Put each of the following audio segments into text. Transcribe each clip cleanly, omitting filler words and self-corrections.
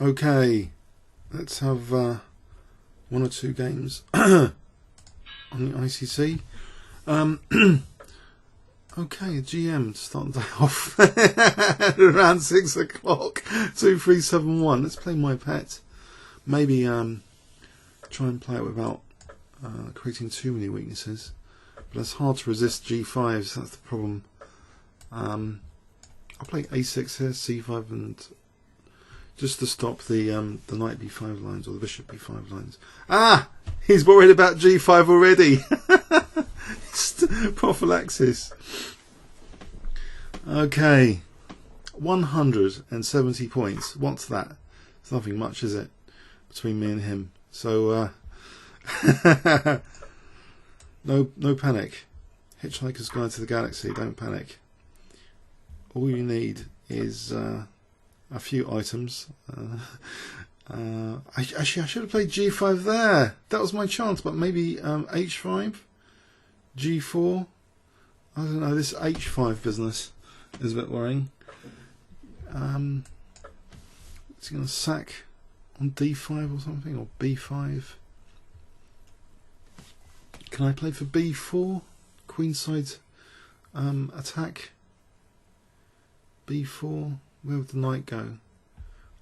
Okay, let's have one or two games on the ICC. Okay, GM to start the day off around 6 o'clock. 2-3-7-1. Let's play my pet. Maybe try and play it without creating too many weaknesses. But it's hard to resist G5s. That's the problem. I'll play A6 here, C5, and just to stop the knight B5 lines or the bishop B5 lines. Ah, he's worried about G5 already. Prophylaxis. Okay, 170 points. What's that? It's nothing much, is it, between me and him? So no panic. Hitchhiker's Guide to the Galaxy. Don't panic. All you need is a few items. Actually, I should have played G5 there. That was my chance, but maybe H5, G4. I don't know. This H5 business is a bit worrying. Is he going to sack on D5 or something, or B5? Can I play for B4? Queenside attack. B4. Where would the knight go?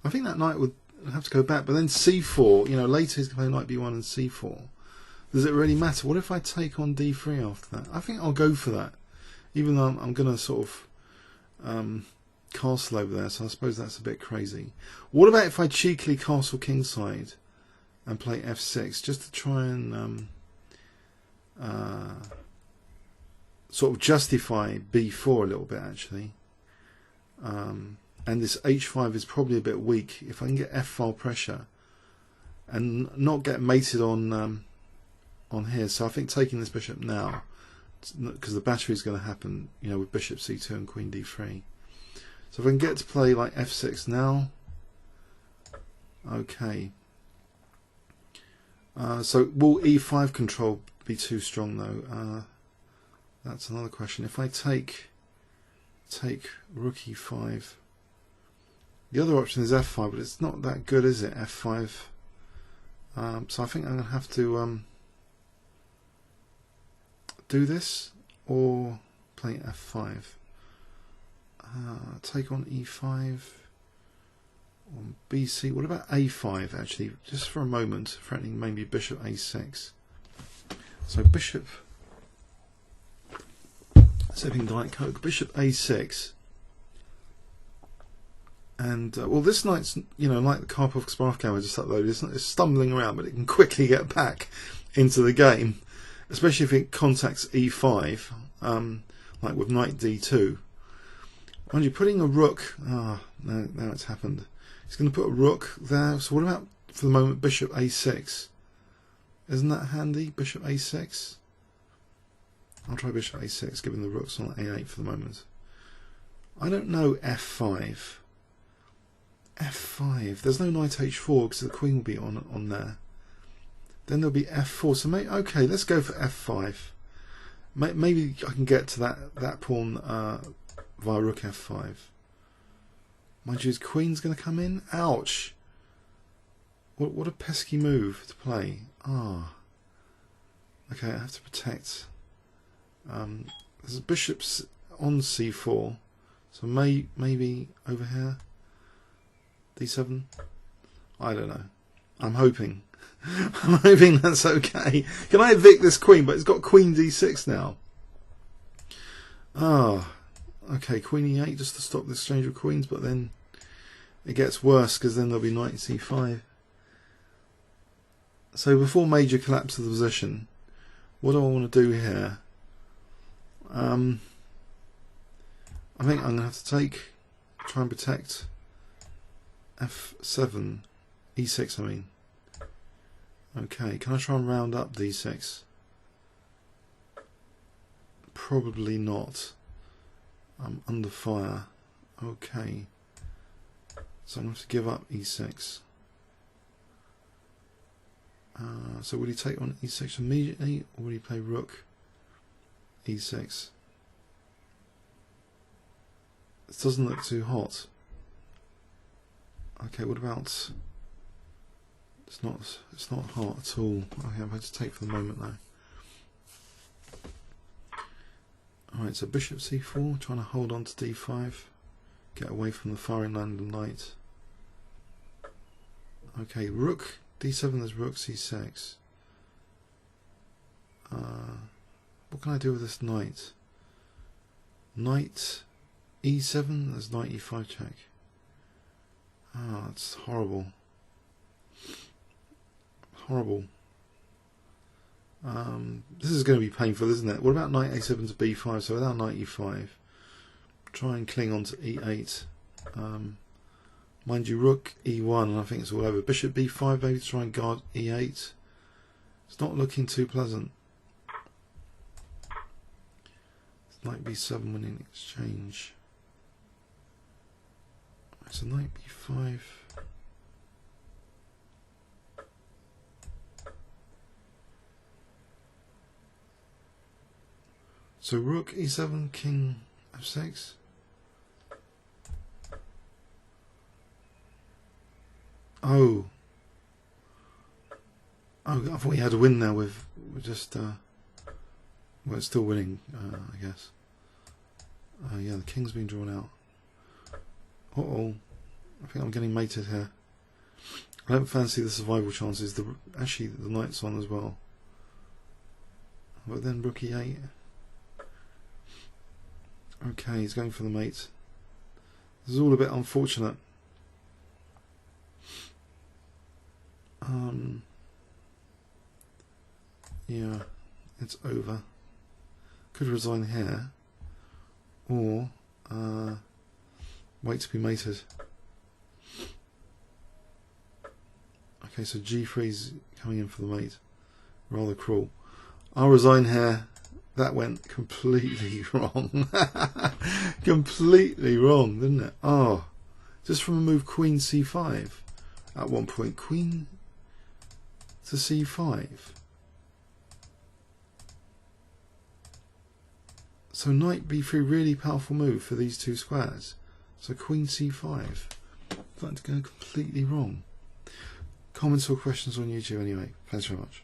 I think that knight would have to go back, but then C4. You know, later he's going to play knight B1 and C4. Does it really matter? What if I take on D3 after that? I think I'll go for that, even though I'm going to sort of castle over there. So I suppose that's a bit crazy. What about if I cheekily castle kingside and play F6 just to try and sort of justify B4 a little bit, actually. And this H5 is probably a bit weak. If I can get F-file pressure and not get mated on here, so I think taking this bishop now, because the battery is going to happen, you know, with bishop C2 and queen D3. So if I can get to play like F6 now, okay. So will E5 control be too strong though? That's another question. If I take rook E5, the other option is F5, but it's not that good, is it? F5. So I think I'm going to have to do this or play F5. Take on E5 on BC. What about A5 actually? Just for a moment, threatening maybe bishop A6. So bishop, sipping Diet Coke, bishop A6. And well, this knight's, you know, like the Karpov Kasparov game I just uploaded, it's stumbling around, but it can quickly get back into the game, especially if it contacts E5, like with knight D2. Mind you, putting a rook, now it's happened. He's going to put a rook there. So what about, for the moment, bishop A6? Isn't that handy? Bishop A6? I'll try bishop A6, given the rook's on A8 for the moment. I don't know F5. F5. There's no knight H4 because the queen will be on there. Then there'll be F4. So maybe, okay, let's go for F5. Maybe I can get to that pawn via rook F5. Mind you, his queen's going to come in. Ouch! What a pesky move to play. Ah. Okay, I have to protect. There's a bishop's on C4, so maybe over here. D7. I don't know. I'm hoping. I'm hoping that's okay. Can I evict this queen? But it's got queen D6 now. Ah. Okay, queen E8 just to stop the exchange of queens, but then it gets worse because then there'll be knight C5. So before major collapse of the position, what do I want to do here? I think I'm going to have to try and protect F7, E6 I mean. Okay, can I try and round up D6? Probably not. I'm under fire. Okay. So I'm going to have to give up E6. So will he take on E6 immediately, or will he play rook E6? This doesn't look too hot. Okay, what about? It's not hot at all. Okay, I'm going to take for the moment though. Alright, so bishop c4, trying to hold on to d5, get away from the firing line of the knight. Okay, rook d7, there's rook c6. What can I do with this knight? Knight e7, there's knight e5 check. Ah, that's horrible. Horrible. This is going to be painful, isn't it? What about knight a7 to b5? So without knight e5, try and cling on to e8. Mind you, rook e1, and I think it's all over. Bishop b5, maybe to try and guard e8. It's not looking too pleasant. It's knight b7 winning exchange. So knight b5. So rook e7, king f6. Oh, I thought we had a win now. We're just well, it's still winning, I guess. Yeah, the king's been drawn out. Uh-oh, I think I'm getting mated here. I don't fancy the survival chances. Actually, the knight's on as well. But then rook e8. Okay, he's going for the mate. This is all a bit unfortunate. Yeah, it's over. Could resign here, or wait to be mated. Okay, so g3's coming in for the mate. Rather cruel. I'll resign here. That went completely wrong. Completely wrong, didn't it? Oh, just from a move queen c5 at one point. Queen to c5. So knight b3, really powerful move for these two squares. So queen c5. Starting to go completely wrong. Comments or questions on YouTube anyway. Thanks very much.